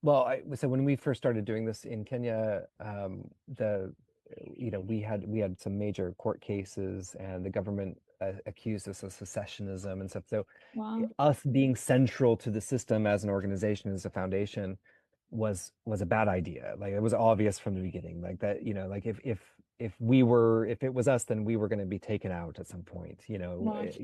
Well, so when we first started doing this in Kenya, we had some major court cases, and the government accused us of secessionism and stuff. So Wow. us being central to the system as an organization, as a foundation, was a bad idea. Like it was obvious from the beginning, like that, like if it was us, then we were going to be taken out at some point, Right.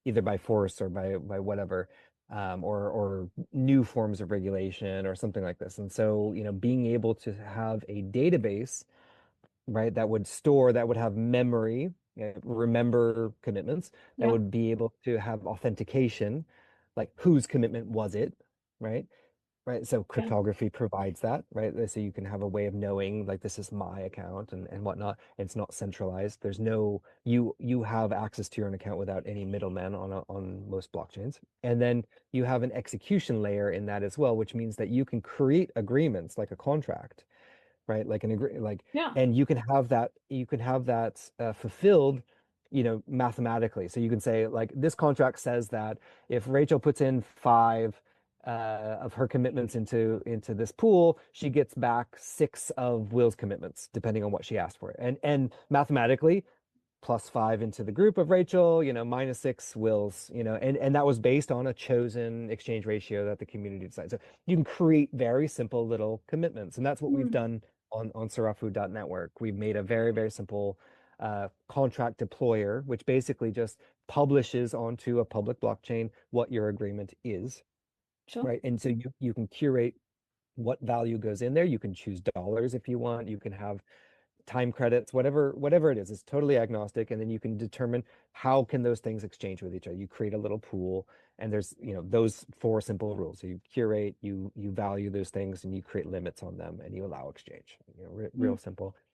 either by force or by whatever, or new forms of regulation or something like this. And so, being able to have a database, right, that would have memory, remember commitments, that Yeah. would be able to have authentication, like whose commitment was it, right? Right. So Yeah. cryptography provides that, right? So you can have a way of knowing like this is my account and whatnot. It's not centralized. There's no you have access to your own account without any middleman on most blockchains. And then you have an execution layer in that as well, which means that you can create agreements like a contract, right? Like an agree like, Yeah. and you can have that fulfilled, mathematically. So you can say like this contract says that if Rachel puts in five of her commitments into this pool, she gets back six of Will's commitments, depending on what she asked for. And mathematically, plus five into the group of Rachel, minus six Will's, and that was based on a chosen exchange ratio that the community decides. So you can create very simple little commitments. And that's what we've Mm. done on Sarafu.network. We've made a very, very simple contract deployer, which basically just publishes onto a public blockchain what your agreement is, Sure. right? And so you can curate what value goes in there. You can choose dollars if you want. You can have time credits, whatever it is. It's totally agnostic, and then you can determine how can those things exchange with each other. You create a little pool, and there's those four simple rules. So you curate, you value those things, and you create limits on them, and you allow exchange. Real Mm. simple.